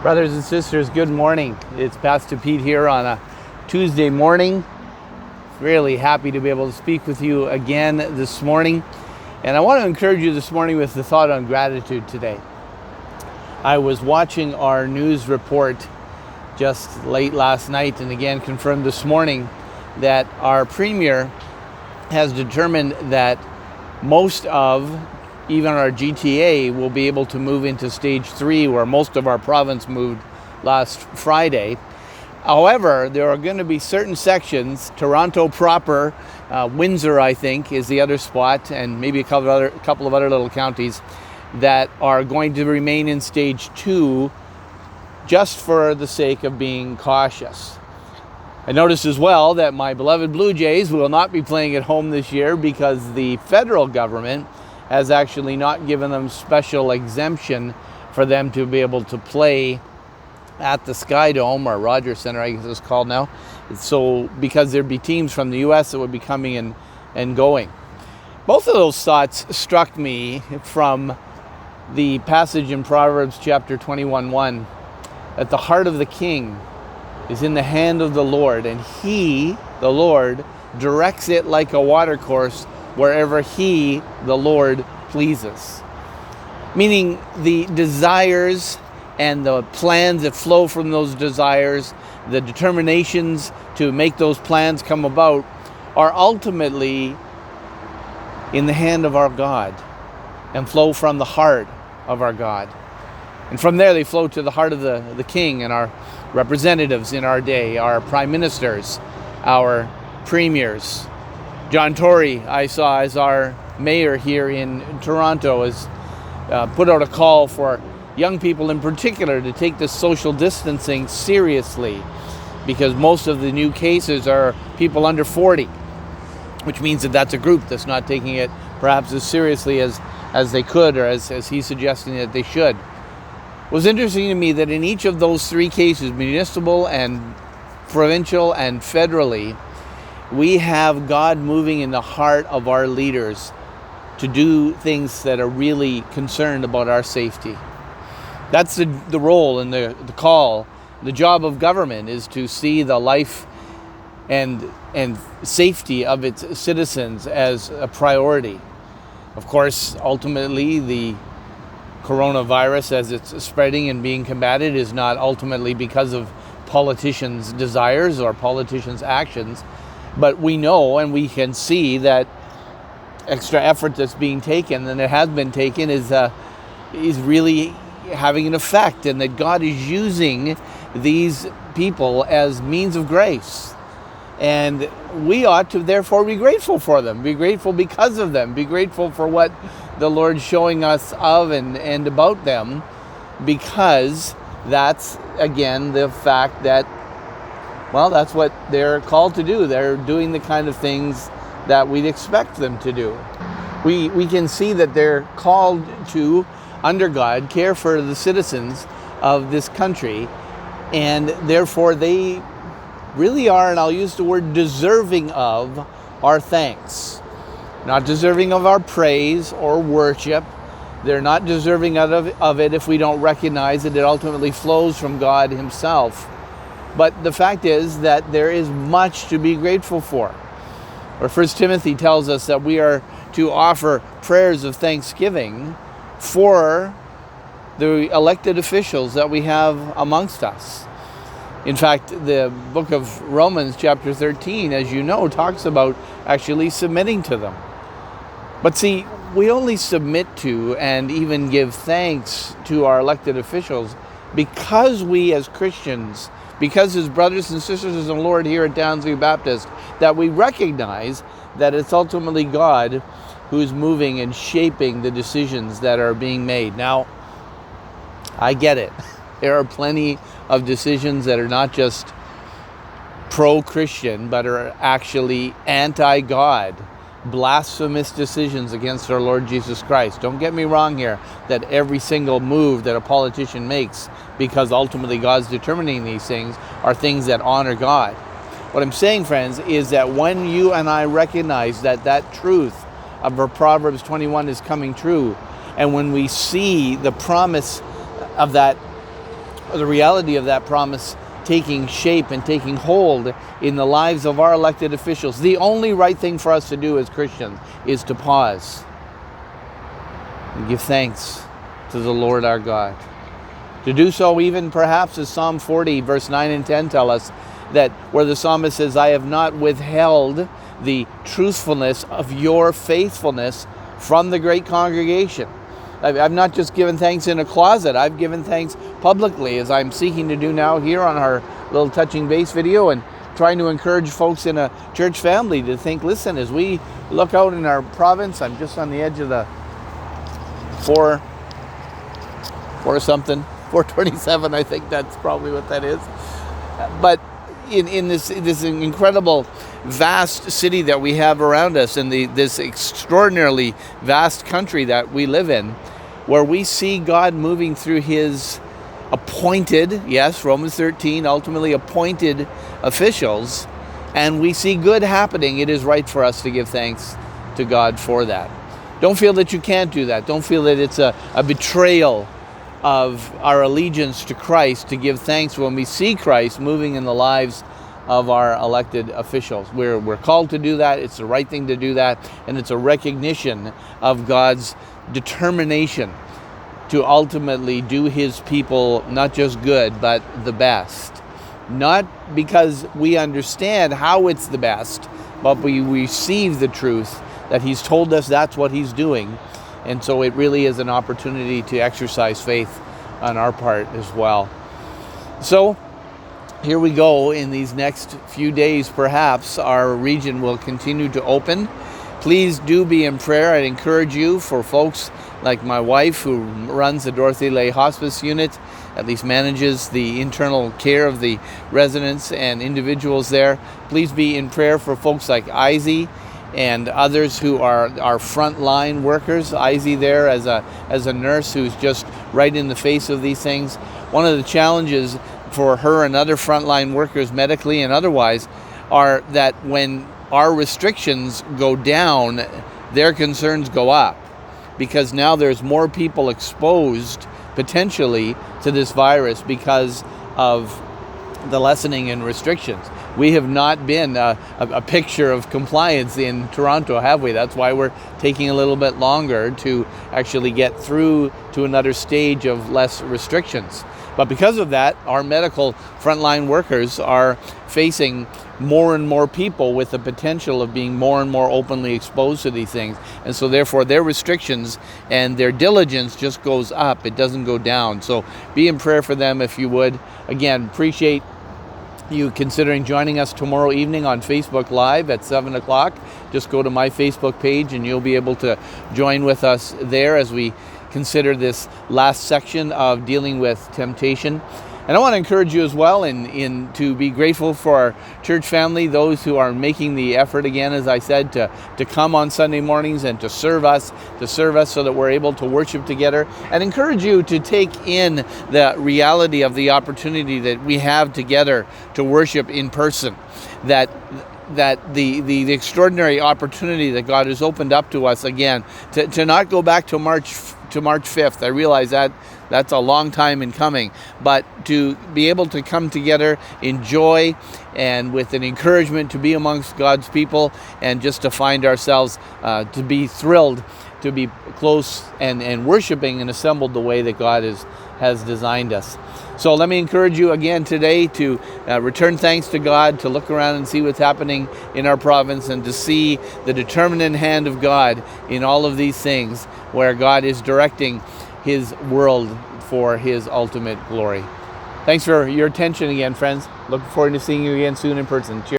Brothers and sisters, good morning. It's Pastor Pete here on a Tuesday morning. Really happy to be able to speak with you again this morning. And I want to encourage you this morning with the thought on gratitude today. I was watching our news report just late last night and again confirmed this morning that our Premier has determined that most of even our GTA will be able to move into stage 3, where most of our province moved last Friday. However, there are going to be certain sections, Toronto proper, Windsor I think is the other spot, and maybe a couple of other little counties that are going to remain in stage 2 just for the sake of being cautious. I noticed as well that my beloved Blue Jays will not be playing at home this year because the federal government has actually not given them special exemption for them to be able to play at the Sky Dome, or Rogers Center I guess it's called now. So because there'd be teams from the US that would be coming in and going. Both of those thoughts struck me from the passage in Proverbs chapter 21:1, that the heart of the king is in the hand of the Lord, and he, the Lord, directs it like a watercourse wherever he, the Lord, pleases. Meaning the desires and the plans that flow from those desires, the determinations to make those plans come about, are ultimately in the hand of our God and flow from the heart of our God. And from there they flow to the heart of the king and our representatives in our day, our prime ministers, our premiers. John Tory, I saw as our mayor here in Toronto, has put out a call for young people in particular to take this social distancing seriously, because most of the new cases are people under 40, which means that that's a group that's not taking it perhaps as seriously as they could, or as he's suggesting that they should. It was interesting to me that in each of those 3 cases, municipal and provincial and federally, we have God moving in the heart of our leaders to do things that are really concerned about our safety. That's the role and the call. The job of government is to see the life and safety of its citizens as a priority. Of course, ultimately, the coronavirus, as it's spreading and being combated, is not ultimately because of politicians' desires or politicians' actions. But we know and we can see that extra effort that's being taken, and it has been taken, is really having an effect, and that God is using these people as means of grace. And we ought to therefore be grateful for them, be grateful because of them, be grateful for what the Lord's showing us of and about them, because that's, again, the fact that, well, that's what they're called to do. They're doing the kind of things that we'd expect them to do. We can see that they're called to, under God, care for the citizens of this country, and therefore they really are, and I'll use the word, deserving of our thanks. Not deserving of our praise or worship. They're not deserving of it if we don't recognize that it ultimately flows from God himself. But the fact is that there is much to be grateful for. Or 1 Timothy tells us that we are to offer prayers of thanksgiving for the elected officials that we have amongst us. In fact, the book of Romans chapter 13, as you know, talks about actually submitting to them. But see, we only submit to and even give thanks to our elected officials because we as Christians, because as brothers and sisters in the Lord here at Downsview Baptist, that we recognize that it's ultimately God who's moving and shaping the decisions that are being made. Now, I get it. There are plenty of decisions that are not just pro-Christian, but are actually anti-God, blasphemous decisions against our Lord Jesus Christ. Don't get me wrong here, that every single move that a politician makes, because ultimately God's determining these things, are things that honor God. What I'm saying, friends, is that when you and I recognize that that truth of our Proverbs 21 is coming true, and when we see the promise of that the reality of that promise taking shape and taking hold in the lives of our elected officials. The only right thing for us to do as Christians is to pause and give thanks to the Lord our God. To do so, even perhaps as Psalm 40 verse 9 and 10 tell us, that where the psalmist says, I have not withheld the truthfulness of your faithfulness from the great congregation. I've not just given thanks in a closet, I've given thanks publicly, as I'm seeking to do now here on our little touching base video, and trying to encourage folks in a church family to think, listen, as we look out in our province, I'm just on the edge of the 427, I think that's probably what that is. But in this incredible vast city that we have around us, and this extraordinarily vast country that we live in, where we see God moving through his appointed, yes, Romans 13, ultimately appointed officials, and we see good happening, it is right for us to give thanks to God for that. Don't feel that you can't do that. Don't feel that it's a betrayal of our allegiance to Christ to give thanks when we see Christ moving in the lives of our elected officials. We're called to do that. It's the right thing to do that, and it's a recognition of God's determination to ultimately do his people not just good, but the best. Not because we understand how it's the best, but we receive the truth that he's told us that's what he's doing. And so it really is an opportunity to exercise faith on our part as well. So here we go. In these next few days, perhaps our region will continue to open. Please do be in prayer. I'd encourage you, for folks like my wife, who runs the Dorothy Lay Hospice Unit, at least manages the internal care of the residents and individuals there. Please be in prayer for folks like Izzy and others who are our frontline workers. Izzy there as a nurse who's just right in the face of these things. One of the challenges for her and other frontline workers, medically and otherwise, are that when our restrictions go down, their concerns go up, because now there's more people exposed potentially to this virus because of the lessening in restrictions. We have not been a picture of compliance in Toronto, have we? That's why we're taking a little bit longer to actually get through to another stage of less restrictions. But because of that, our medical frontline workers are facing more and more people with the potential of being more and more openly exposed to these things. And so therefore their restrictions and their diligence just goes up. It doesn't go down. So be in prayer for them if you would. Again, appreciate you considering joining us tomorrow evening on Facebook Live at 7 o'clock. Just go to my Facebook page and you'll be able to join with us there as we consider this last section of dealing with temptation. And I want to encourage you as well in to be grateful for our church family, those who are making the effort again, as I said, to come on Sunday mornings and to serve us so that we're able to worship together. And encourage you to take in the reality of the opportunity that we have together to worship in person. That the extraordinary opportunity that God has opened up to us again, to not go back to March 5th. I realize that's a long time in coming, but to be able to come together in joy and with an encouragement to be amongst God's people, and just to find ourselves to be thrilled to be close and worshiping and assembled the way that God has designed us. So let me encourage you again today to return thanks to God, to look around and see what's happening in our province, and to see the determinate hand of God in all of these things, where God is directing his world for his ultimate glory. Thanks for your attention again, friends. Looking forward to seeing you again soon in person. Cheers.